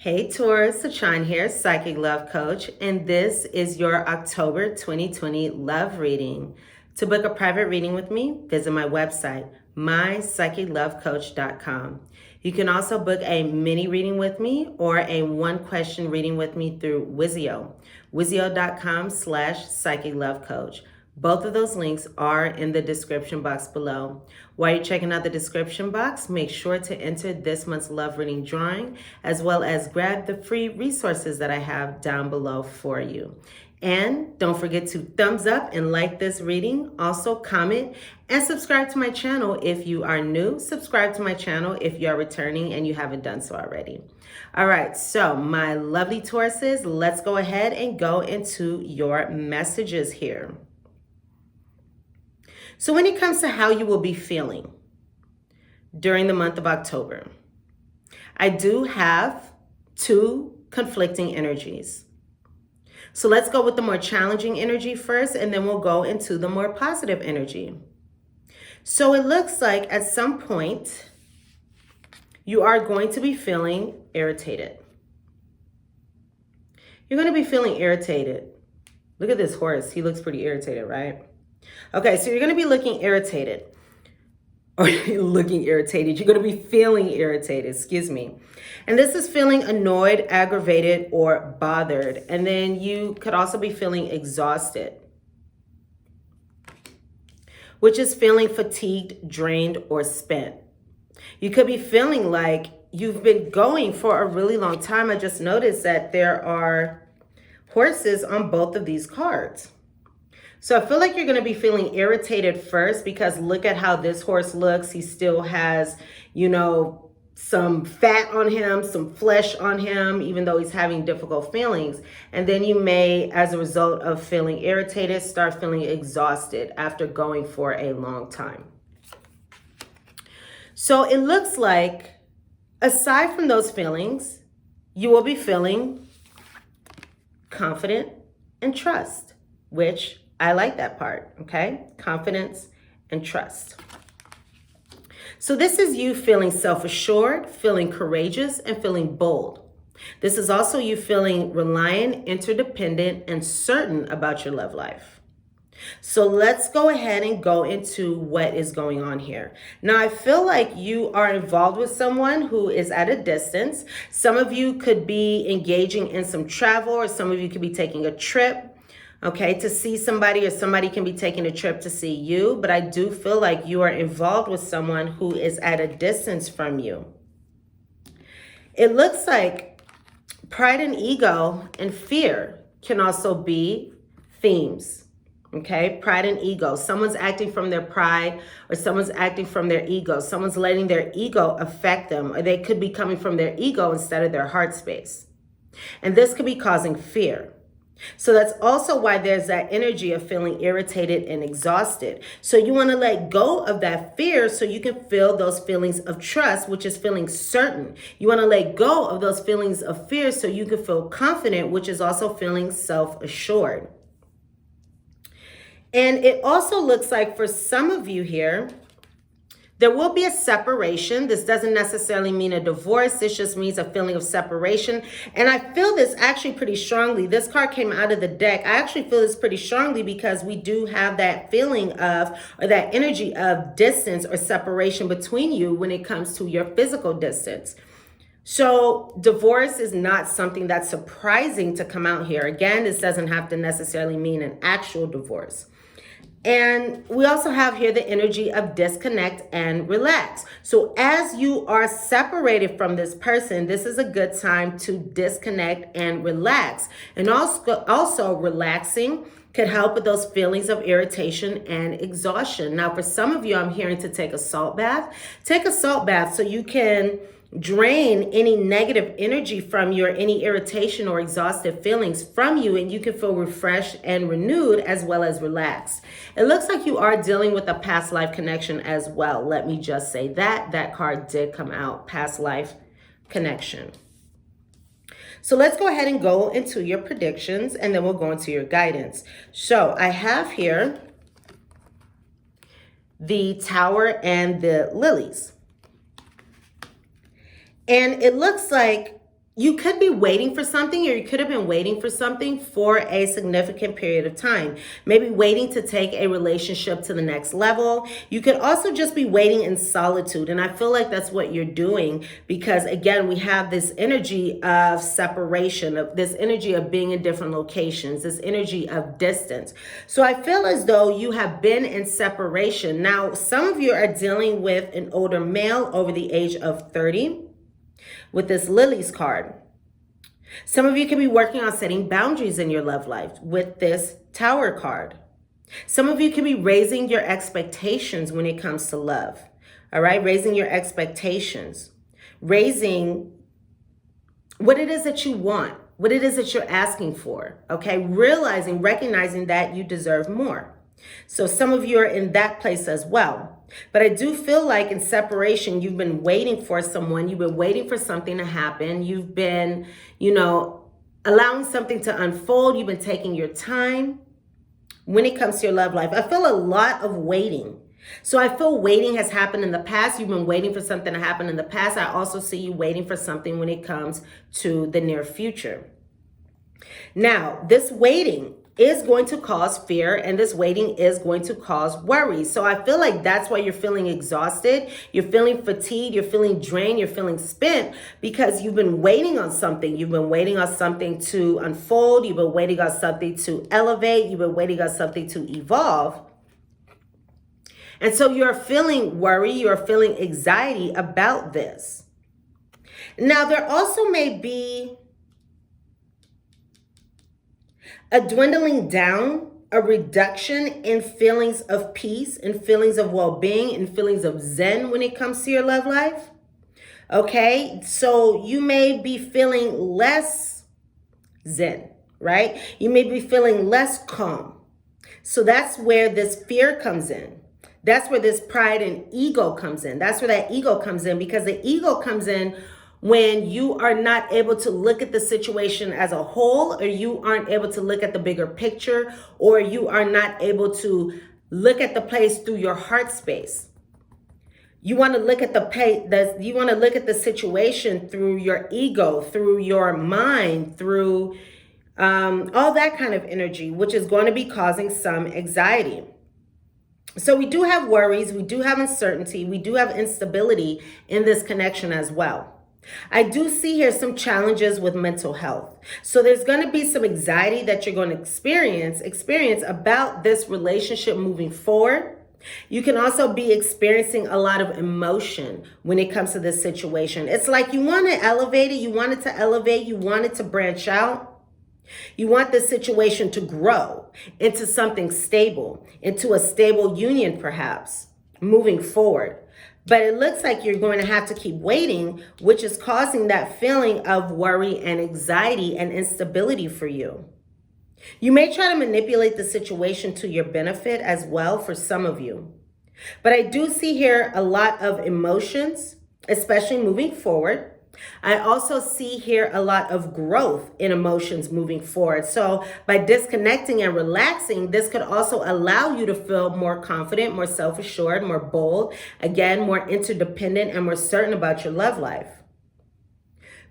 Hey Taurus, Achan here, Psychic Love Coach, and this is your October 2020 love reading. To book a private reading with me, visit my website, mypsychiclovecoach.com. You can also book a mini reading with me or a one-question reading with me through Wizio, wizio.com/psychiclovecoach. Both of those links are in the description box below. While you're checking out the description box, make sure to enter this month's love reading drawing, as well as grab the free resources that I have down below for you. And don't forget to thumbs up and like this reading. Also comment and subscribe to my channel if you are new. Subscribe to my channel if you are returning and you haven't done so already. All right, so my lovely Tauruses, let's go ahead and go into your messages here. So when it comes to how you will be feeling during the month of October, I do have two conflicting energies. So let's go with the more challenging energy first, and then we'll go into the more positive energy. So it looks like at some point, you are going to be feeling irritated. You're going to be feeling irritated. Look at this horse. He looks pretty irritated, right? Okay, so you're going to be looking irritated. Or looking irritated. You're going to be feeling irritated, excuse me. And this is feeling annoyed, aggravated, or bothered. And then you could also be feeling exhausted, which is feeling fatigued, drained, or spent. You could be feeling like you've been going for a really long time. I just noticed that there are horses on both of these cards. So I feel like you're going to be feeling irritated first because look at how this horse looks. He still has, some fat on him, some flesh on him, even though he's having difficult feelings. And then you may, as a result of feeling irritated, start feeling exhausted after going for a long time. So it looks like, aside from those feelings, you will be feeling confident and trust, which I like that part, okay? Confidence and trust. So this is you feeling self-assured, feeling courageous, and feeling bold. This is also you feeling reliant, interdependent, and certain about your love life. So let's go ahead and go into what is going on here. Now, I feel like you are involved with someone who is at a distance. Some of you could be engaging in some travel, or some of you could be taking a trip. Okay, to see somebody, or somebody can be taking a trip to see you, but I do feel like you are involved with someone who is at a distance from you. It looks like pride and ego and fear can also be themes. Okay, pride and ego. Someone's acting from their pride, or someone's acting from their ego. Someone's letting their ego affect them, or they could be coming from their ego instead of their heart space. And this could be causing fear. So that's also why there's that energy of feeling irritated and exhausted. So you want to let go of that fear so you can feel those feelings of trust, which is feeling certain. You want to let go of those feelings of fear so you can feel confident, which is also feeling self-assured. And it also looks like for some of you here, there will be a separation. This doesn't necessarily mean a divorce. This just means a feeling of separation. And I feel this actually pretty strongly. This card came out of the deck. I actually feel this pretty strongly because we do have that feeling of, or that energy of distance or separation between you when it comes to your physical distance. So divorce is not something that's surprising to come out here. Again, this doesn't have to necessarily mean an actual divorce. And we also have here the energy of disconnect and relax. So as you are separated from this person, this is a good time to disconnect and relax. And also relaxing could help with those feelings of irritation and exhaustion. Now, for some of you, I'm hearing to take a salt bath. Take a salt bath so you can drain any negative energy from you, or any irritation or exhaustive feelings from you, and you can feel refreshed and renewed as well as relaxed. It looks like you are dealing with a past life connection as well. Let me just say that card did come out, past life connection. So let's go ahead and go into your predictions, and then we'll go into your guidance. So I have here the Tower and the Lilies. And it looks like you could be waiting for something, or you could have been waiting for something for a significant period of time. Maybe waiting to take a relationship to the next level. You could also just be waiting in solitude. And I feel like that's what you're doing, because again, we have this energy of separation, of this energy of being in different locations, this energy of distance. So I feel as though you have been in separation. Now, some of you are dealing with an older male over the age of 30. With this Lily's card. Some of you can be working on setting boundaries in your love life with this Tower card. Some of you can be raising your expectations when it comes to love. All right, raising your expectations. Raising what it is that you want, what it is that you're asking for. Okay, recognizing that you deserve more. So some of you are in that place as well. But I do feel like in separation, you've been waiting for someone. You've been waiting for something to happen. You've been, allowing something to unfold. You've been taking your time when it comes to your love life. I feel a lot of waiting. So I feel waiting has happened in the past. You've been waiting for something to happen in the past. I also see you waiting for something when it comes to the near future. Now, this waiting is going to cause fear, and this waiting is going to cause worry. So I feel like that's why you're feeling exhausted, you're feeling fatigued, you're feeling drained, you're feeling spent, because you've been waiting on something. You've been waiting on something to unfold, you've been waiting on something to elevate, you've been waiting on something to evolve. And so you're feeling worry, you're feeling anxiety about this. Now, there also may be a dwindling down, a reduction in feelings of peace and feelings of well-being and feelings of zen when it comes to your love life. Okay, so you may be feeling less zen, right? You may be feeling less calm. So that's where this fear comes in. That's where this pride and ego comes in. That's where that ego comes in, because the ego comes in when you are not able to look at the situation as a whole, or you aren't able to look at the bigger picture, or you are not able to look at the place through your heart space. You want to look at the situation through your ego, through your mind, through all that kind of energy, which is going to be causing some anxiety. So we do have worries, we do have uncertainty, we do have instability in this connection as well. I do see here some challenges with mental health. So there's going to be some anxiety that you're going to experience about this relationship moving forward. You can also be experiencing a lot of emotion when it comes to this situation. It's like you want to elevate it, you want it to elevate, you want it to branch out. You want this situation to grow into something stable, into a stable union perhaps, moving forward. But it looks like you're going to have to keep waiting, which is causing that feeling of worry and anxiety and instability for you. You may try to manipulate the situation to your benefit as well for some of you. But I do see here a lot of emotions, especially moving forward. I also see here a lot of growth in emotions moving forward. So by disconnecting and relaxing, this could also allow you to feel more confident, more self-assured, more bold, again, more interdependent and more certain about your love life.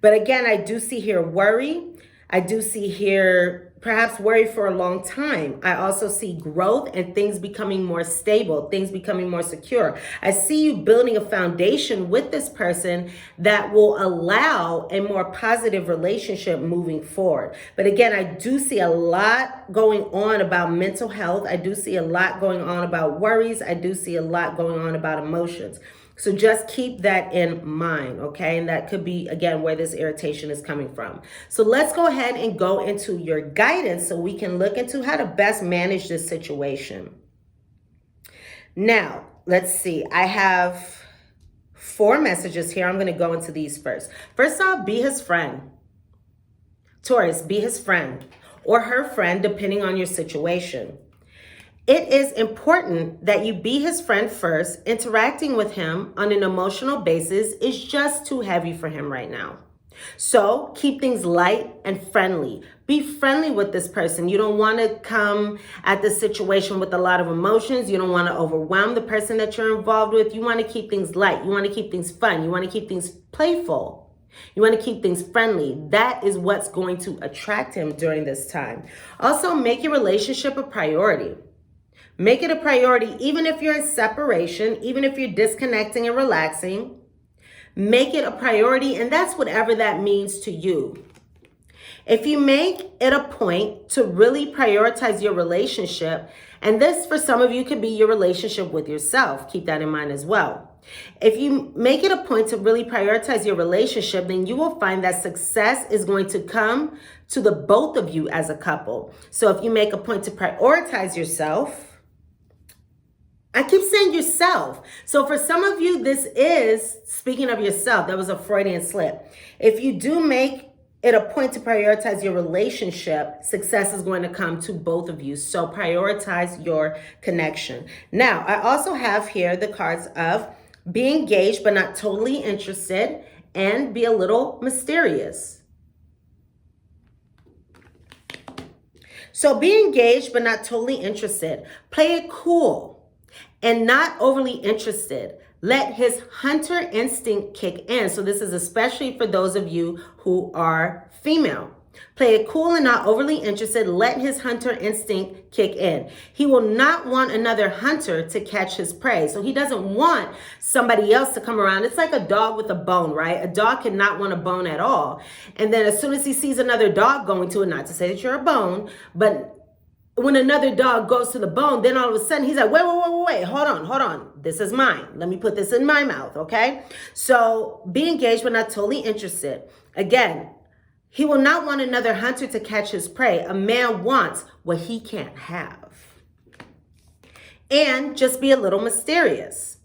But again, I do see here worry. I do see here perhaps worry for a long time. I also see growth and things becoming more stable, things becoming more secure. I see you building a foundation with this person that will allow a more positive relationship moving forward. But again, I do see a lot going on about mental health. I do see a lot going on about worries. I do see a lot going on about emotions. So just keep that in mind, okay? And that could be, again, where this irritation is coming from. So let's go ahead and go into your guidance so we can look into how to best manage this situation. Now, let's see. I have 4 messages here. I'm going to go into these first. First off, be his friend. Taurus, be his friend or her friend, depending on your situation. It is important that you be his friend first. Interacting with him on an emotional basis is just too heavy for him right now. So keep things light and friendly. Be friendly with this person. You don't want to come at the situation with a lot of emotions. You don't want to overwhelm the person that you're involved with. You want to keep things light. You want to keep things fun. You want to keep things playful. You want to keep things friendly. That is what's going to attract him during this time. Also, make your relationship a priority. Make it a priority, even if you're in separation, even if you're disconnecting and relaxing. Make it a priority, and that's whatever that means to you. If you make it a point to really prioritize your relationship, and this for some of you could be your relationship with yourself, keep that in mind as well. If you make it a point to really prioritize your relationship, then you will find that success is going to come to the both of you as a couple. So if you make a point to prioritize yourself, I keep saying yourself. So for some of you, this is, speaking of yourself, that was a Freudian slip. If you do make it a point to prioritize your relationship, success is going to come to both of you. So prioritize your connection. Now, I also have here the cards of be engaged but not totally interested, and be a little mysterious. So be engaged but not totally interested. Play it cool and not overly interested. Let his hunter instinct kick in. So this is especially for those of you who are female. Play it cool and not overly interested. Let his hunter instinct kick in. He will not want another hunter to catch his prey. So he doesn't want somebody else to come around. It's like a dog with a bone, right? A dog cannot want a bone at all. And then as soon as he sees another dog going to it, not to say that you're a bone, but when another dog goes to the bone, then all of a sudden he's like, wait, hold on. This is mine. Let me put this in my mouth, okay? So be engaged but not totally interested. Again, he will not want another hunter to catch his prey. A man wants what he can't have. And just be a little mysterious.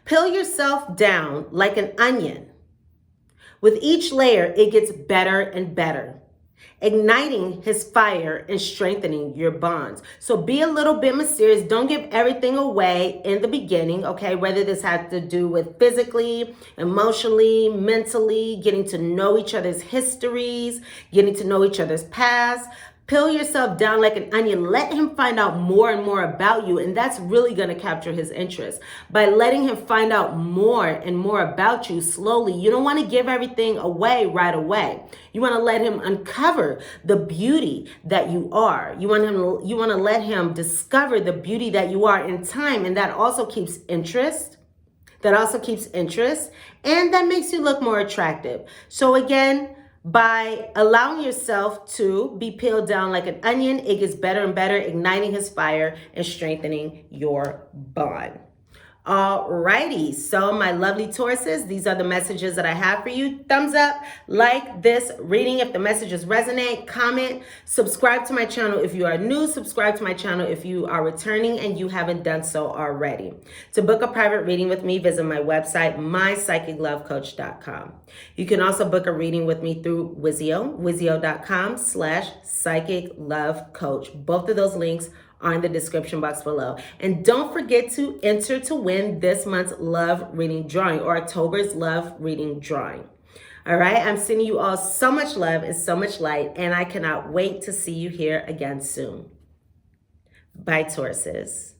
Peel yourself down like an onion. With each layer, it gets better and better, igniting his fire and strengthening your bonds. So be a little bit mysterious. Don't give everything away in the beginning, okay? Whether this has to do with physically, emotionally, mentally, getting to know each other's histories, getting to know each other's past. Peel yourself down like an onion. Let him find out more and more about you, and that's really going to capture his interest. By letting him find out more and more about you slowly, you don't want to give everything away right away. You want to let him uncover the beauty that you are. You want to let him discover the beauty that you are in time, and that also keeps interest. And that makes you look more attractive. So again, by allowing yourself to be peeled down like an onion, it gets better and better, igniting his fire and strengthening your bond. Alrighty, so my lovely Tauruses, these are the messages that I have for you. Thumbs up, like this reading if the messages resonate, comment, subscribe to my channel if you are new, subscribe to my channel if you are returning and you haven't done so already. To book a private reading with me, visit my website, mypsychiclovecoach.com. You can also book a reading with me through wizio.com/psychiclovecoach. Both of those links are in the description box below. And don't forget to enter to win this month's love reading drawing, or October's love reading drawing. All right, I'm sending you all so much love and so much light, and I cannot wait to see you here again soon. Bye, Tauruses.